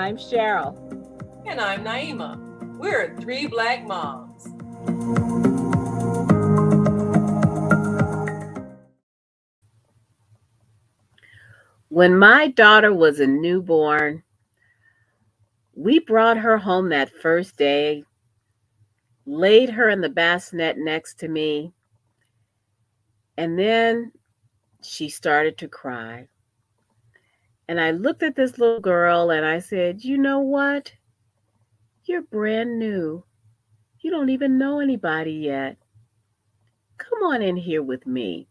I'm Cheryl. And I'm Naima. We're three Black moms. When my daughter was a newborn, we brought her home that first day, laid her in the bassinet next to me, and then she started to cry. And I looked at this little girl and I said, "You know what? You're brand new. You don't even know anybody yet. Come on in here with me."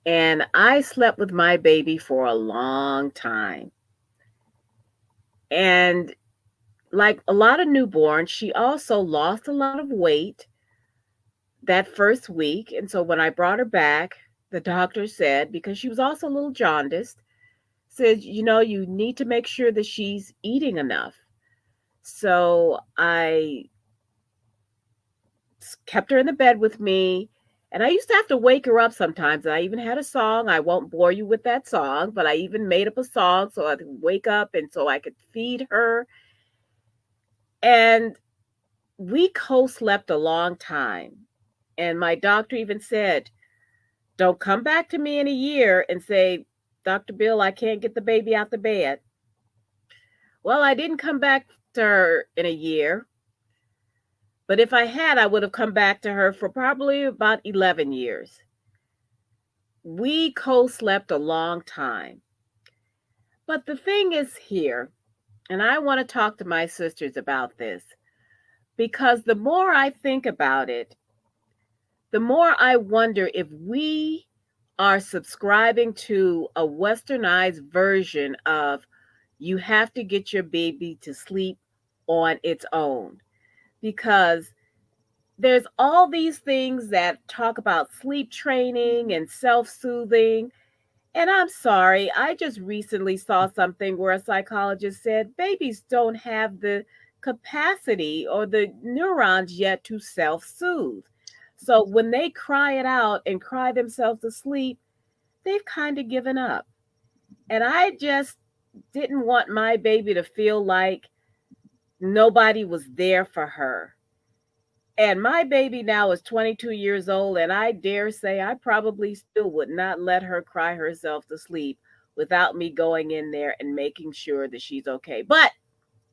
And I slept with my baby for a long time. And like a lot of newborns, she also lost a lot of weight that first week. And so when I brought her back, the doctor said, because she was also a little jaundiced, said, you need to make sure that she's eating enough. So I kept her in the bed with me. And I used to have to wake her up sometimes. And I even had a song. I won't bore you with that song, but I even made up a song so I could wake up and so I could feed her. And we co-slept a long time. And my doctor even said, "Don't come back to me in a year and say, 'Dr. Bill, I can't get the baby out the bed.'" Well, I didn't come back to her in a year. But if I had, I would have come back to her for probably about 11 years. We co-slept a long time. But the thing is here, and I want to talk to my sisters about this, because the more I think about it, the more I wonder if we are subscribing to a westernized version of you have to get your baby to sleep on its own. Because there's all these things that talk about sleep training and self-soothing. And I'm sorry, I just recently saw something where a psychologist said babies don't have the capacity or the neurons yet to self-soothe. So when they cry it out and cry themselves to sleep, they've kind of given up. And I just didn't want my baby to feel like nobody was there for her. And my baby now is 22 years old, and I dare say I probably still would not let her cry herself to sleep without me going in there and making sure that she's okay. But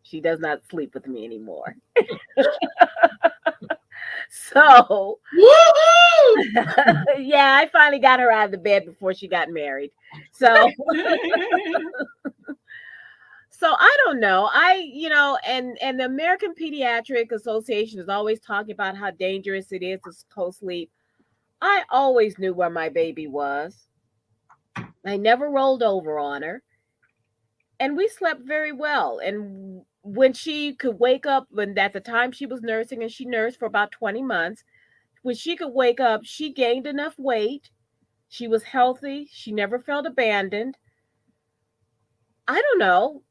she does not sleep with me anymore. So, yeah, I finally got her out of the bed before she got married. So, so I don't know. And the American Pediatric Association is always talking about how dangerous it is to co-sleep. I always knew where my baby was. I never rolled over on her. And we slept very well. And when she could wake up, when at the time she was nursing, and she nursed for about 20 months, when she could wake up, she gained enough weight. She was healthy. She never felt abandoned. I don't know.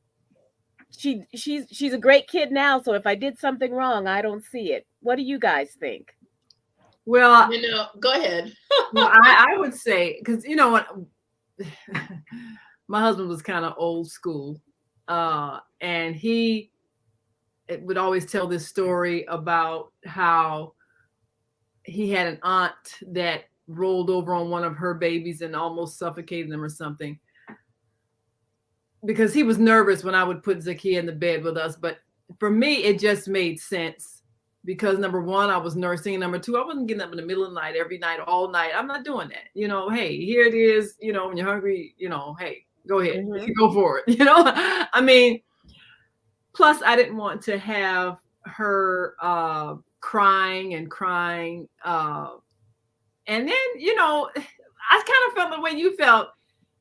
She's a great kid now, so if I did something wrong, I don't see it. What do you guys think? Well, go ahead. Well, I would say, because what, my husband was kind of old school, and he would always tell this story about how he had an aunt that rolled over on one of her babies and almost suffocated them or something, because he was nervous when I would put Zakia in the bed with us. But for me, it just made sense, because number one, I was nursing, and number two, I wasn't getting up in the middle of the night every night, all night. I'm not doing that. Hey, here it is. When you're hungry, hey, go ahead, go for it. I mean, plus I didn't want to have her crying. And then, I kind of felt the way you felt.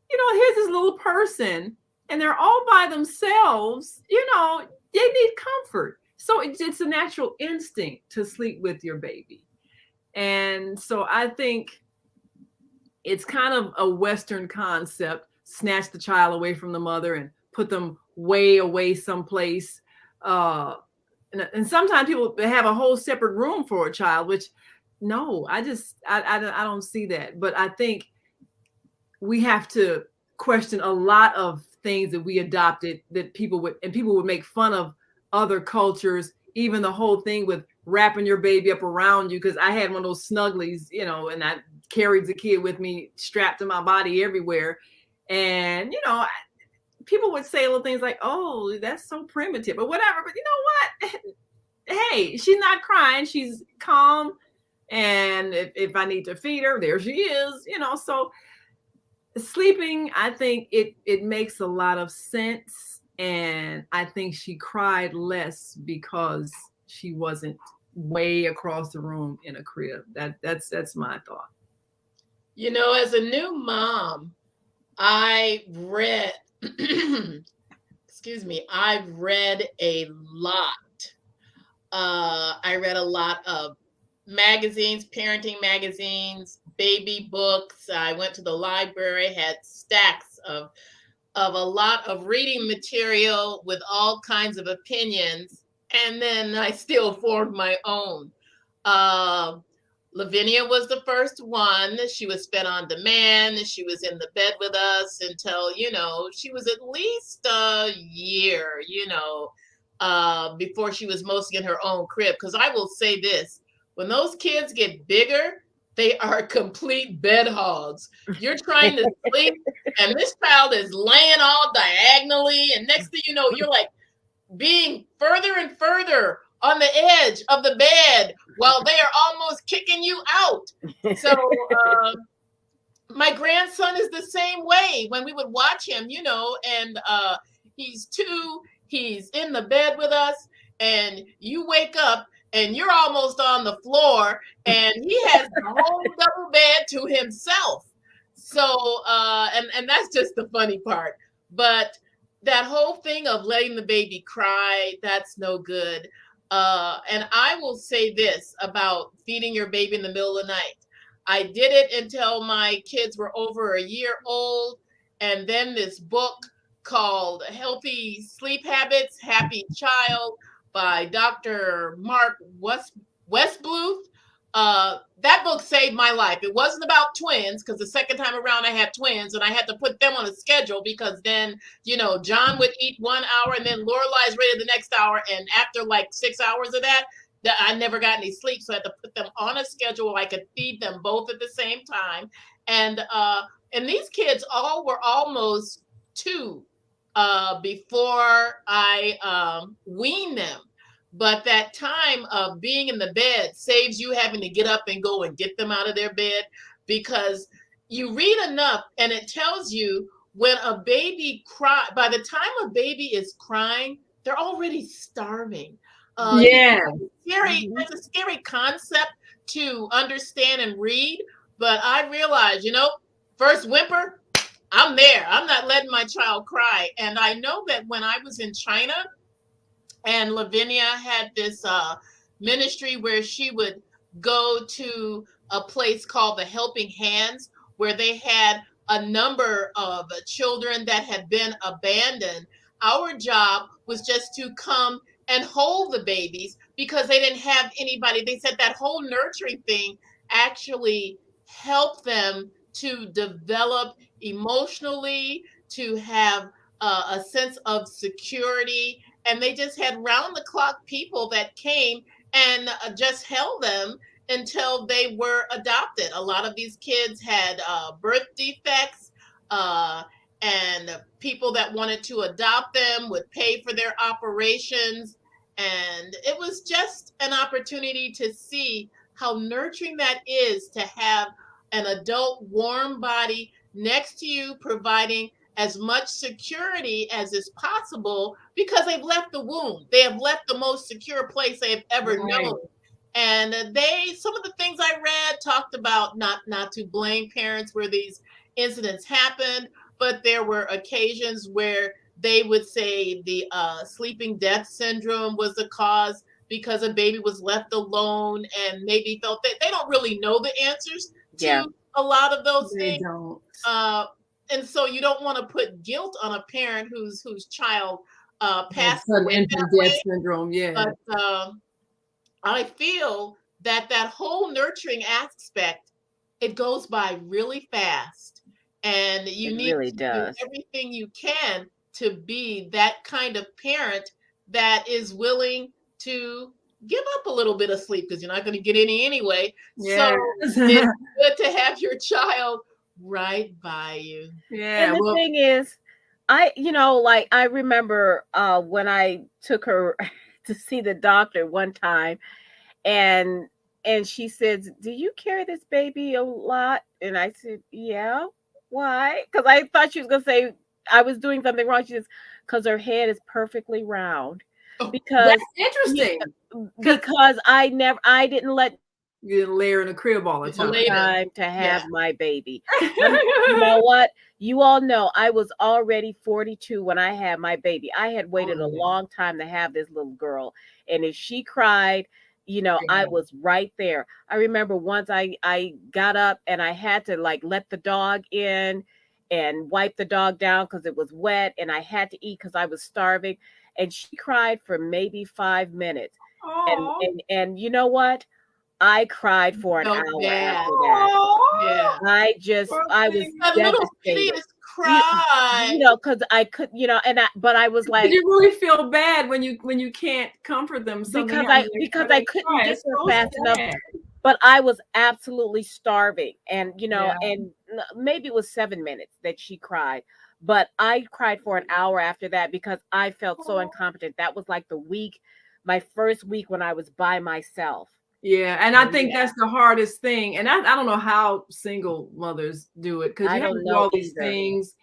Here's this little person, and they're all by themselves. They need comfort. So it's a natural instinct to sleep with your baby. And so I think it's kind of a Western concept: snatch the child away from the mother and put them way away someplace. And sometimes people have a whole separate room for a child, which no, I don't see that. But I think we have to question a lot of things that we adopted that people would make fun of other cultures. Even the whole thing with wrapping your baby up around you, because I had one of those snugglies, and I carried the kid with me strapped to my body everywhere. And, people would say little things like, oh, that's so primitive or whatever. But you know what? Hey, she's not crying. She's calm. And if I need to feed her, there she is, so sleeping, I think it makes a lot of sense. And I think she cried less because she wasn't way across the room in a crib. That's my thought. As a new mom, I read, excuse me, I've read a lot. I read a lot of magazines, parenting magazines, baby books. I went to the library, had stacks of a lot of reading material with all kinds of opinions, and then I still formed my own. Lavinia was the first one. She was fed on demand. She was in the bed with us until, she was at least a year, before she was mostly in her own crib. Because I will say this, when those kids get bigger, they are complete bed hogs. You're trying to sleep, and this child is laying all diagonally, and next thing you know, you're like being further and further on the edge of the bed while they are almost kicking you out. So my grandson is the same way. When we would watch him, and he's 2, he's in the bed with us, and you wake up and you're almost on the floor, and he has the whole double bed to himself. So, and that's just the funny part. But that whole thing of letting the baby cry, that's no good. And I will say this about feeding your baby in the middle of the night. I did it until my kids were over a year old. And then this book called Healthy Sleep Habits, Happy Child by Dr. Mark Westbluth. That book saved my life. It wasn't about twins, because the second time around I had twins and I had to put them on a schedule, because then, John would eat 1 hour and then Lorelai's ready the next hour. And after like 6 hours of that I never got any sleep. So I had to put them on a schedule where I could feed them both at the same time. And these kids all were almost 2 before I weaned them. But that time of being in the bed saves you having to get up and go and get them out of their bed, because you read enough and it tells you when a baby by the time a baby is crying, they're already starving. Yeah. That's a scary concept to understand and read. But I realized, first whimper, I'm there. I'm not letting my child cry. And I know that when I was in China, and Lavinia had this ministry where she would go to a place called the Helping Hands, where they had a number of children that had been abandoned. Our job was just to come and hold the babies, because they didn't have anybody. They said that whole nurturing thing actually helped them to develop emotionally, to have a sense of security. And they just had round the clock people that came and just held them until they were adopted. A lot of these kids had birth defects, and people that wanted to adopt them would pay for their operations. And it was just an opportunity to see how nurturing that is, to have an adult warm body next to you, providing as much security as is possible, because they've left the womb. They have left the most secure place they have ever known. And some of the things I read talked about not to blame parents where these incidents happened, but there were occasions where they would say the sleeping death syndrome was the cause, because a baby was left alone and maybe felt that they don't really know the answers to a lot of those things. Don't. And so you don't want to put guilt on a parent whose child passed away. Infant death syndrome, yeah. But I feel that whole nurturing aspect, it goes by really fast. And you It need really to do does. everything you can to be that kind of parent that is willing to give up a little bit of sleep, because you're not going to get any anyway. Yes. So it's good to have your child right by you. Yeah. And the Well, thing is, like I remember when I took her to see the doctor one time, and she says, "Do you carry this baby a lot?" And I said, "Yeah." Why? Because I thought she was gonna say I was doing something wrong. She says, "Because her head is perfectly round." Oh, that's Because interesting because because I didn't let you didn't lay her in a crib all the it's time. later. time to Yeah. have my baby. You know what? You all know I was already 42 when I had my baby. I had waited a Oh, long time to have this little girl. And if she cried, I yeah. was right there. I remember once I got up and I had to like let the dog in and wipe the dog down because it was wet, and I had to eat because I was starving. And she cried for maybe 5 minutes. And Oh. and you know what? I cried for an Felt hour bad. after that. Yeah. I was That little devastated. piteous You, cry. because I could, but I was Did like, you really feel bad when you can't comfort them? Something happens, because and I they couldn't cry. get It's there so fast enough, sad. but I was absolutely starving. And, Yeah. maybe it was 7 minutes that she cried, but I cried for an hour after that because I felt so incompetent. That was like my first week when I was by myself. Yeah, and I think Yeah. that's the hardest thing. And I don't know how single mothers do it because I you have to don't do know all these either. things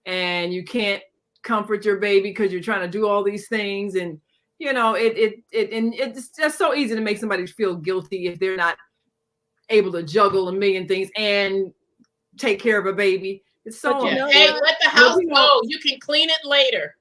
and you can't comfort your baby because you're trying to do all these things. And and it's just so easy to make somebody feel guilty if they're not able to juggle a million things and take care of a baby. It's But so you Yeah. know Hey, what? important. let the But house go. You can clean it later.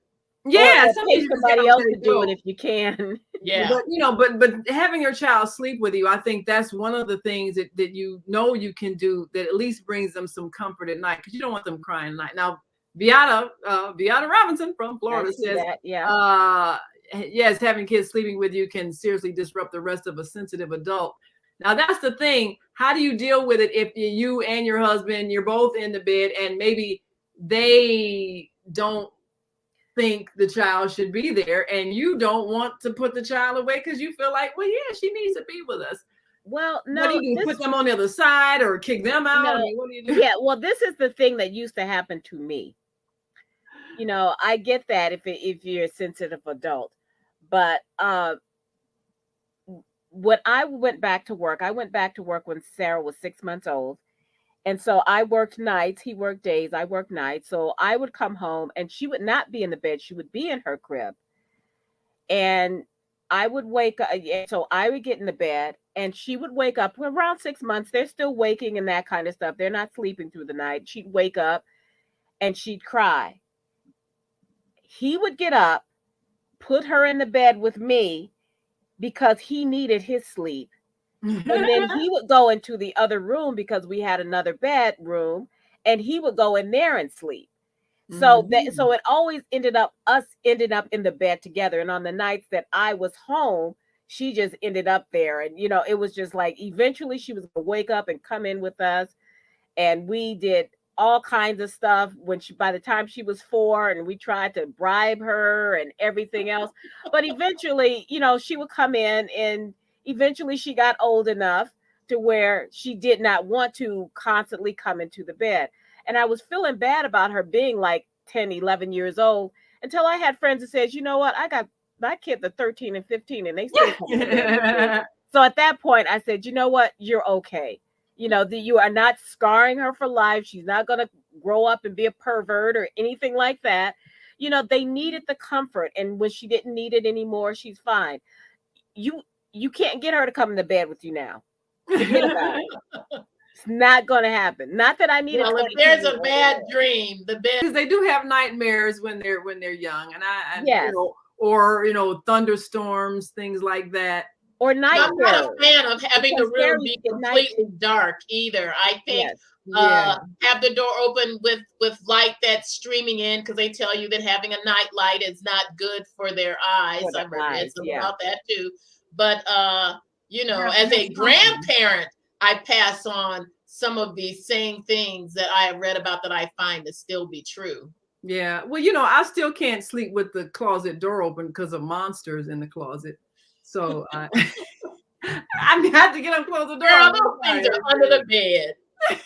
yeah, Or sometimes pay you just somebody gotta else let to it do it go. if you can. Yeah. But but having your child sleep with you, I think that's one of the things that you can do that at least brings them some comfort at night because you don't want them crying at night. Now, Beata Robinson from I Florida see says, that. Yeah. uh, yes, having kids sleeping with you can seriously disrupt the rest of a sensitive adult. Now, that's the thing. How do you deal with it if you and your husband, you're both in the bed and maybe they don't think the child should be there and you don't want to put the child away because you feel like, well, yeah, she needs to be with us. Well, What do no, you do? Put them on the other side or kick them out? I no, mean, what do you do? yeah. Well, this is the thing that used to happen to me. I get that if you're a sensitive adult, but when I went back to work when Sarah was 6 months old, and so I worked nights. He worked days. I worked nights. So I would come home, and she would not be in the bed. She would be in her crib, and I would wake up. So I would get in the bed, and she would wake up around 6 months. They're still waking and that kind of stuff. They're not sleeping through the night. She'd wake up and she'd cry. He would get up, put her in the bed with me because he needed his sleep. And then he would go into the other room because we had another bedroom, and he would go in there and sleep. So it always ended up in the bed together. And on the nights that I was home, she just ended up there. And it was just like eventually she was gonna wake up and come in with us, and we did all kinds of stuff by the time she was 4, and we tried to bribe her and everything else. But eventually, she would come in, and eventually she got old enough to where she did not want to constantly come into the bed. And I was feeling bad about her being like 10, 11 years old until I had friends that said, you know what, I got my kids are 13 and 15 and they still come to bed with me. So at that point I said, you know what, you're okay. You are not scarring her for life. She's not going to grow up and be a pervert or anything like that. They needed the comfort, and when she didn't need it anymore, she's fine. You you can't get her to come in the bed with you now. Forget about it. It's not going to happen. Not that I need a Well, if 22 there's year a old. bad dream, the bed. Because they do have nightmares when they're young, and Yes. or thunderstorms, things like that. Or night I'm not a terrors. fan of having the Because room Terry be get night. completely dark either. I think Yes. Yeah. have the door open with light that's streaming in, because they tell you that having a night light is not good for their eyes. For the I've read eyes, some yeah. about that too. But Yeah, as a something. grandparent, I pass on some of these same things that I have read about that I find to still be true. Yeah. Well, I still can't sleep with the closet door open because of monsters in the closet. So I have to get up, close the door. Girl, those things are under the bed.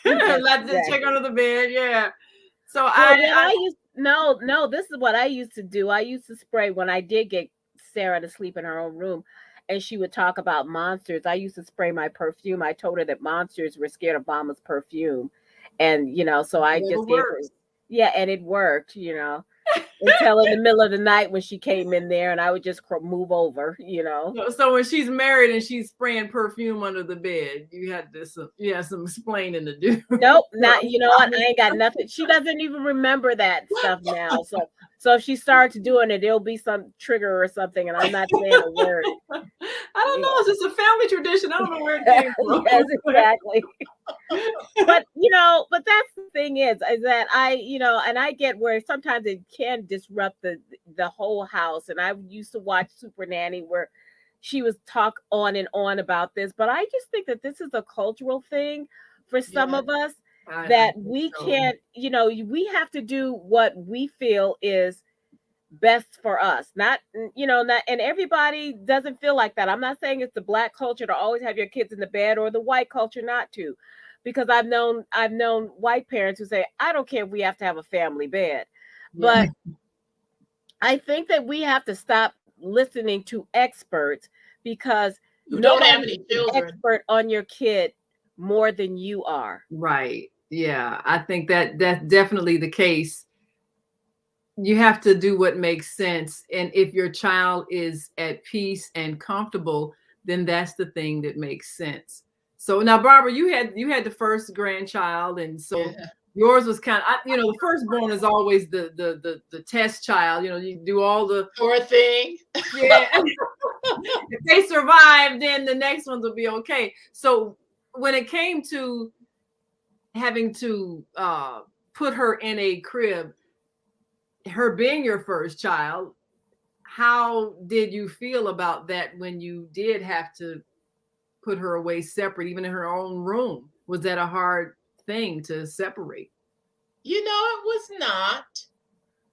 Let's just check under the bed. Yeah. So Well, what I used no, this is what I used to do. I used to spray when I did get Sarah to sleep in her own room and she would talk about monsters. I used to spray my perfume. I told her that monsters were scared of Mama's perfume. And so I just gave her, yeah, and it worked, until in the middle of the night when she came in there and I would just move over, So when she's married and she's spraying perfume under the bed, you have some explaining to do. Nope, not, what? I ain't got nothing. She doesn't even remember that stuff now. So if she starts doing it, it'll be some trigger or something, and I'm not saying a word. I don't know. It's just a family tradition. I don't know where it came from. Yes, exactly. but that's the thing is that and I get where sometimes it can disrupt the whole house. And I used to watch Super Nanny where she was talk on and on about this, but I just think that this is a cultural thing for some of us that we can't, we have to do what we feel is best for us, not and everybody doesn't feel like that. I'm not saying it's the Black culture to always have your kids in the bed or the white culture not to, because I've known white parents who say, I don't care if we have to have a family bed. But I think that we have to stop listening to experts, because you don't have any children. Expert on your kid more than you are. Right. Yeah, I think that's definitely the case. You have to do what makes sense. And if your child is at peace and comfortable, then that's the thing that makes sense. So now, Barbara, you had the first grandchild, and so yours was kind of, the firstborn is always the test child. You do all the poor thing. Yeah. If they survive, then the next ones will be okay. So when it came to having to put her in a crib, her being your first child, how did you feel about that when you did have to put her away separate, even in her own room? Was that a hard thing to separate? It was not.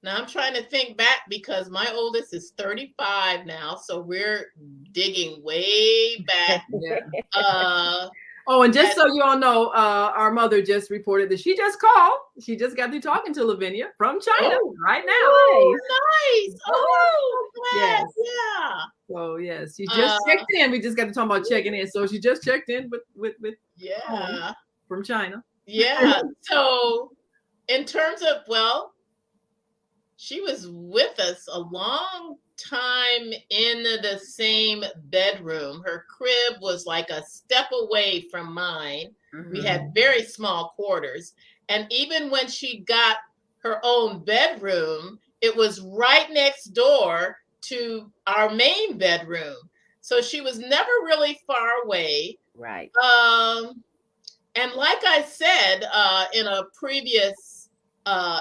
Now I'm trying to think back, because my oldest is 35 now, so we're digging way back. And just so you all know, our mother just reported that she just called. She just got through talking to Lavinia from China right now. Oh, nice. Oh, yes. Yeah. So yes, she just checked in. We just got to talk about checking in. So she just checked in with from China. Yeah. So in terms of, she was with us a long time in the same bedroom. Her crib was like a step away from mine. Mm-hmm. We had very small quarters. And even when she got her own bedroom, it was right next door to our main bedroom. So she was never really far away. Right. And like I said in a previous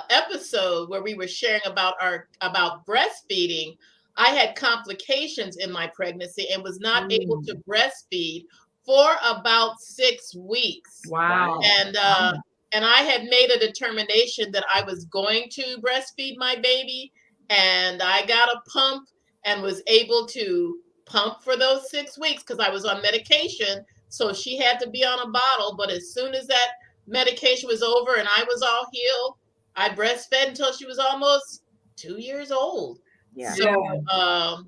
episode where we were sharing about breastfeeding, I had complications in my pregnancy and was not able to breastfeed for about 6 weeks. Wow. And I had made a determination that I was going to breastfeed my baby, and I got a pump and was able to pump for those 6 weeks because I was on medication. So she had to be on a bottle. But as soon as that medication was over and I was all healed, I breastfed until she was almost 2 years old. Yeah. So,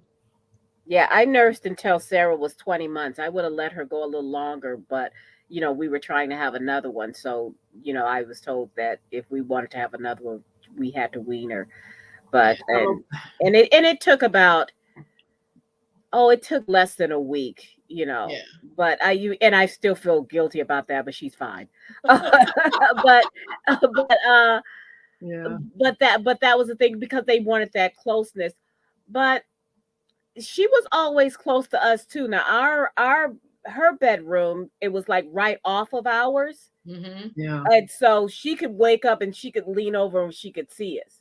I nursed until Sarah was 20 months. I would have let her go a little longer, but we were trying to have another one. So, I was told that if we wanted to have another one, we had to wean her. But and it took about it took less than a week, But I still feel guilty about that, but she's fine. but that was the thing, because they wanted that closeness. But she was always close to us too. Now her bedroom, it was like right off of ours. Mm-hmm. Yeah. And so she could wake up and she could lean over and she could see us.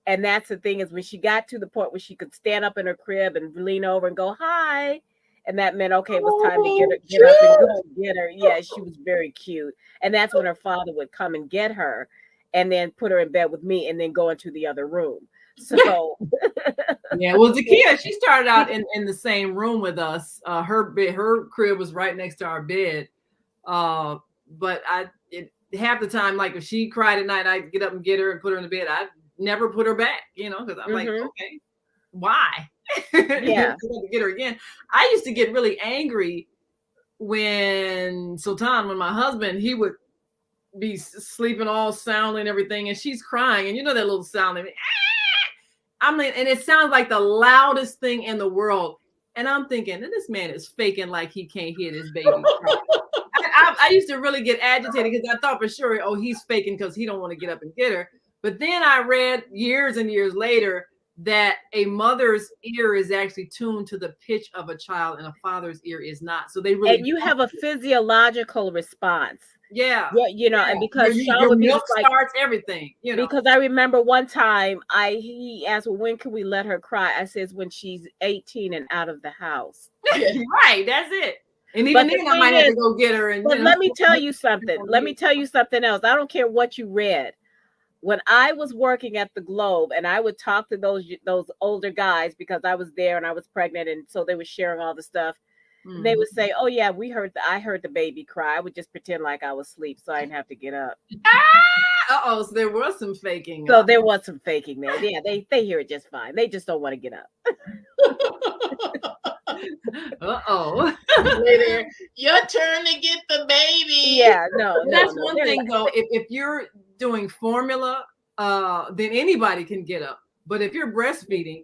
And that's the thing, is when she got to the point where she could stand up in her crib and lean over and go, hi. And that meant, okay, it was time to Oh, get up and cute. go get her. Yeah, she was very cute. And that's when her father would come and get her and then put her in bed with me and then go into the other room. So Yeah, well, Zakia, she started out in the same room with us. Her crib was right next to our bed. But half the time, like if she cried at night, I'd get up and get her and put her in the bed. I'd never put her back, because I'm like, okay, why? yeah. To get her again. I used to get really angry when my husband, he would be sleeping all soundly and everything, and she's crying, and that little sound. I mean, and it sounds like the loudest thing in the world. And I'm thinking, this man is faking like he can't hear this baby cry. I used to really get agitated because I thought for sure, he's faking because he don't want to get up and get her. But then I read years and years later that a mother's ear is actually tuned to the pitch of a child and a father's ear is not. So they really, and you have a physiological response. Yeah. And because Sean your would be milk like, starts everything, Because I remember one time he asked, well, when can we let her cry? I says, when she's 18 and out of the house. Right, that's it. And even then I might have to go get her. And but let me tell you something. Let me tell you something else. I don't care what you read. When I was working at the Globe and I would talk to those older guys because I was there and I was pregnant, and so they were sharing all the stuff. They would say, oh yeah, I heard the baby cry. I would just pretend like I was asleep so I didn't have to get up. So there was some faking. So there was some faking there. Yeah, they hear it just fine. They just don't want to get up. Later, your turn to get the baby. Yeah, no. That's one thing though. If you're doing formula, then anybody can get up. But if you're breastfeeding,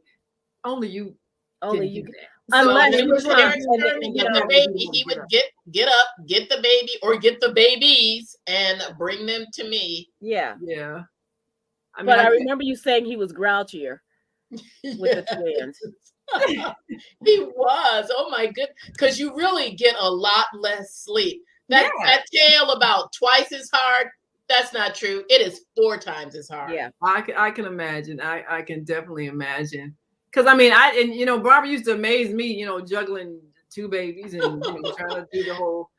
only you can do that. Unless it was Eric's turn to get the baby, he would get up, get the baby, or get the babies and bring them to me. Yeah. Yeah. But I remember you saying he was grouchier with the twins. He was. Oh my goodness. Because you really get a lot less sleep. That tail about twice as hard. That's not true. It is 4 times as hard. Yeah. I can imagine. I can definitely imagine. Because Barbara used to amaze me, juggling 2 babies and trying to do the whole.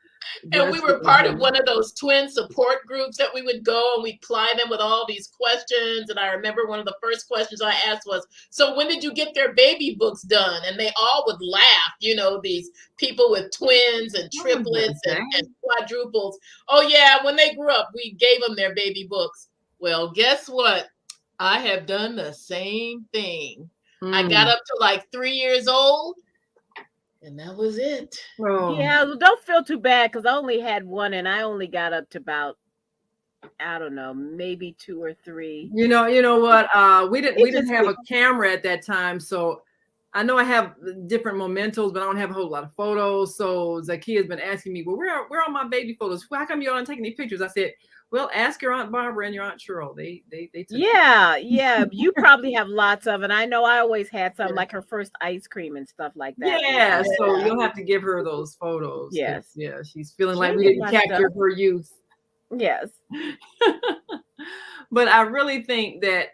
And we were part of one of those twin support groups that we would go and we'd ply them with all these questions. And I remember one of the first questions I asked was, so when did you get their baby books done? And they all would laugh, these people with twins and triplets and quadruples. Oh yeah, when they grew up, we gave them their baby books. Well, guess what? I have done the same thing. I got up to like 3 years old. And that was it. Oh. Yeah, don't feel too bad because I only had 1 and I only got up to about, I don't know, maybe 2 or 3. You know what? We didn't have a camera at that time, so I know I have different mementos, but I don't have a whole lot of photos. So Zakia has been asking me, well, where are all my baby photos? How come you aren't taking any pictures? I said, well, ask your Aunt Barbara and your Aunt Cheryl. They took Yeah. You probably have lots of, and I know I always had some, like her first ice cream and stuff like that. Yeah, so you'll have to give her those photos. Yes. Yeah, she's feeling like we didn't capture her youth. Yes. But I really think that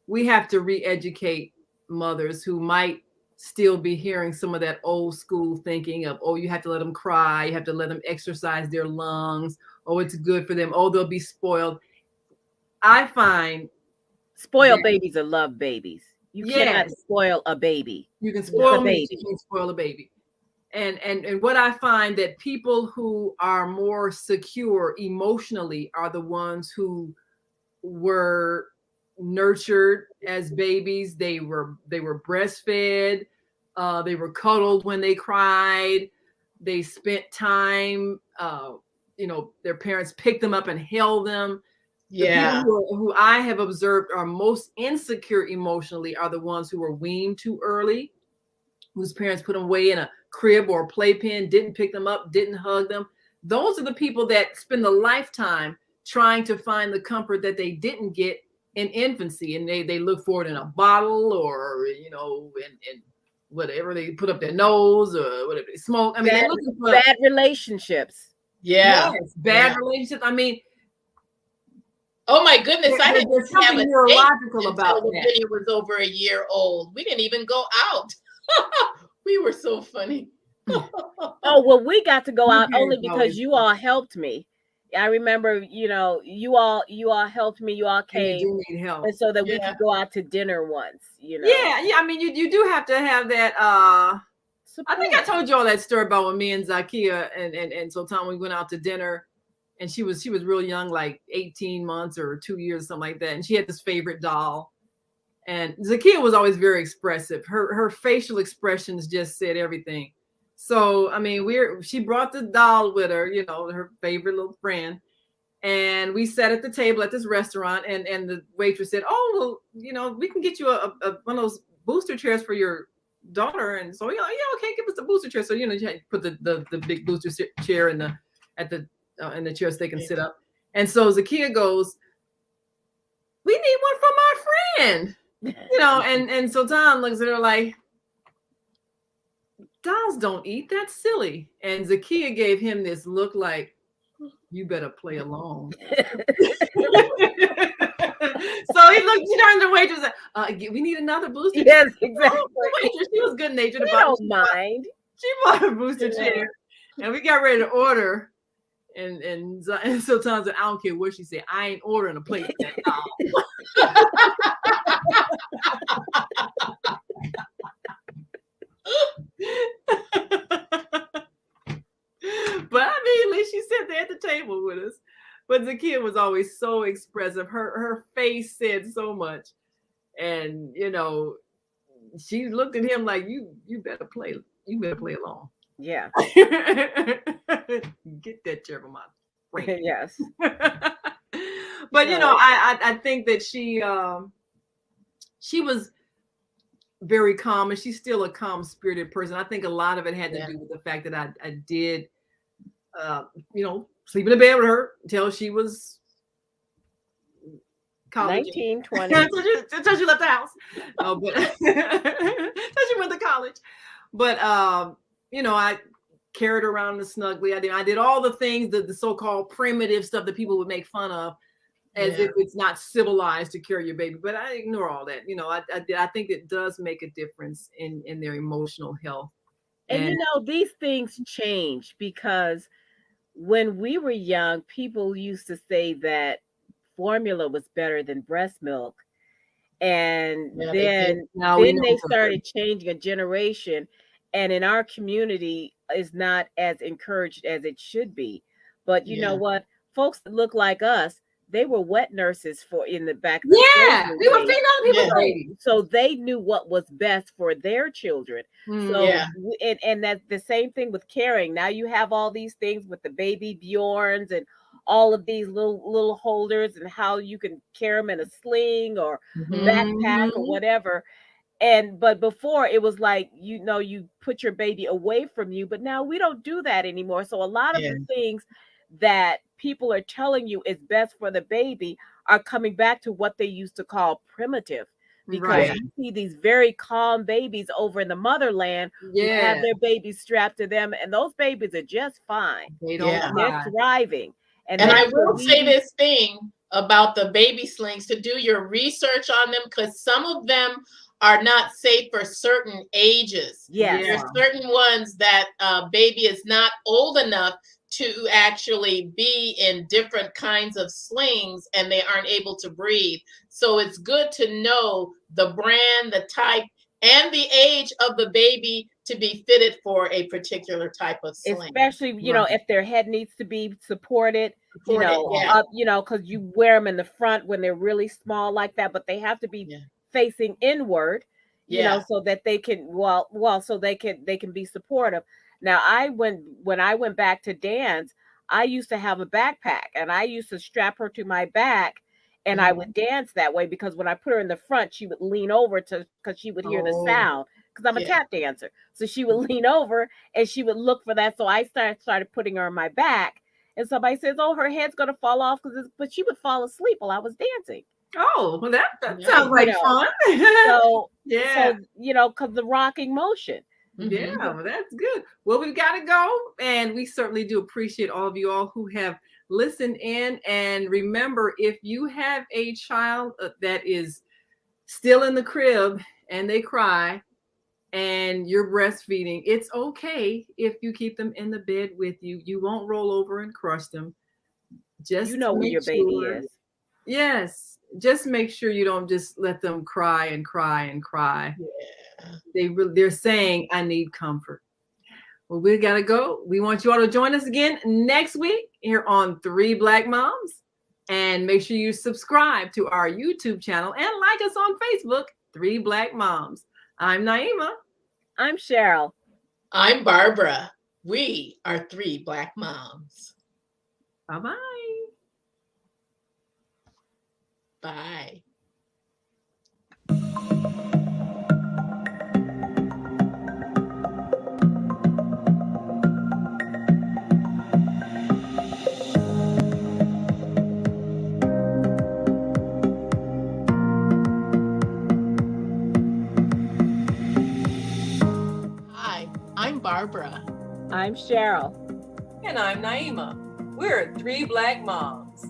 we have to re-educate mothers who might still be hearing some of that old school thinking of, you have to let them cry, you have to let them exercise their lungs, it's good for them, they'll be spoiled. I find spoiled babies are love babies. You cannot spoil a baby. You can spoil me, you can spoil a baby. And what I find that people who are more secure emotionally are the ones who were nurtured as babies. They were breastfed. They were cuddled when they cried. They spent time. Their parents picked them up and held them. Yeah. The people who I have observed are most insecure emotionally are the ones who were weaned too early, whose parents put them away in a crib or a playpen, didn't pick them up, didn't hug them. Those are the people that spend a lifetime trying to find the comfort that they didn't get in infancy, and they look for it in a bottle or and whatever they put up their nose or whatever they smoke. I mean, they're looking for bad relationships. Yeah, bad relationships. I mean, oh my goodness, I didn't there's something have a neurological about the that. baby was over a year old. We didn't even go out. We were so funny. Oh, well, we got to go You out only parents because always you all helped me. I remember, you all helped me, you all and they came, do need help. and so that we Yeah. could go out to dinner once. Yeah, yeah. I mean, you do have to have that. I think I Support. told you all that story about when me and Zakia and Sultan, we went out to dinner, and she was real young, like 18 months or 2 years, something like that, and she had this favorite doll. And Zakia was always very expressive. Her facial expressions just said everything. So I mean, she brought the doll with her, her favorite little friend, and we sat at the table at this restaurant, and the waitress said, "Oh, well, we can get you a one of those booster chairs for your daughter." And so, yeah, okay, give us the booster chair. So you put the big booster chair in the chair so they can sit up. And so Zakia goes, "We need one for my friend." And so Tom looks at her like, dolls don't eat. That's silly. And Zakia gave him this look like, you better play along. So she turned to the waitress and said, we need another booster chair. Yes, exactly. The waitress, she was good natured They about it. don't mind. She bought a booster chair, and we got ready to order. And so Tom said, I don't care what she said. I ain't ordering a plate for that doll. But I mean, at least she sat there at the table with us. But Zakia was always so expressive. Her face said so much. And she looked at him like, you better play along. Yeah. Get that chair from my friend. Yes. But No. I think that she was very calm, and she's still a calm spirited person. I think a lot of it had to do with the fact that I did sleep in the bed with her until she was college. 19, 20. until she left the house. But until she went to college. But I carried her around the snugly. I did all the things, the so-called primitive stuff that people would make fun of, as if it's not civilized to carry your baby. But I ignore all that. I think it does make a difference in their emotional health. And these things change, because when we were young, people used to say that formula was better than breast milk. And then they started changing a generation. And in our community is not as encouraged as it should be. But you know what? Folks that look like us, they were wet nurses in the back. Yeah, we were feeding other people's babies. So they knew what was best for their children. So and that's the same thing with caring. Now you have all these things with the baby Bjorns and all of these little holders, and how you can carry them in a sling or backpack or whatever. But before, it was like, you put your baby away from you, but now we don't do that anymore. So a lot of the things that people are telling you is best for the baby are coming back to what they used to call primitive, because you see these very calm babies over in the motherland who have their babies strapped to them, and those babies are just fine. They're thriving. And I will say this thing about the baby slings, to do your research on them, because some of them are not safe for certain ages. There's certain ones that baby is not old enough to actually be in different kinds of slings, and they aren't able to breathe. So it's good to know the brand, the type, and the age of the baby to be fitted for a particular type of sling. Especially, if their head needs to be supported, up, because you wear them in the front when they're really small like that, but they have to be facing inward, so that they can, so they can be supportive. Now, when I went back to dance, I used to have a backpack, and I used to strap her to my back, and I would dance that way, because when I put her in the front, she would lean over because she would hear the sound, because I'm a tap dancer. So she would lean over and she would look for that. So I started putting her on my back, and somebody says, "Oh, her head's gonna fall off," but she would fall asleep while I was dancing. Oh, well, that sounds like fun. So because the rocking motion. Yeah, well, that's good. Well, we've got to go, and we certainly do appreciate all of you all who have listened in. And remember, if you have a child that is still in the crib and they cry, and you're breastfeeding, it's okay if you keep them in the bed with you. You won't roll over and crush them. Just You know where make your baby sure, is. yes, just make sure you don't just let them cry and cry and cry. Yeah. They're saying, I need comfort. Well, we gotta go. We want you all to join us again next week here on Three Black Moms. And make sure you subscribe to our YouTube channel and like us on Facebook, Three Black Moms. I'm Naima. I'm Cheryl. I'm Barbara. We are Three Black Moms. Bye-bye. Bye. Hi, I'm Barbara. I'm Cheryl. And I'm Naima. We're 3 Black Moms.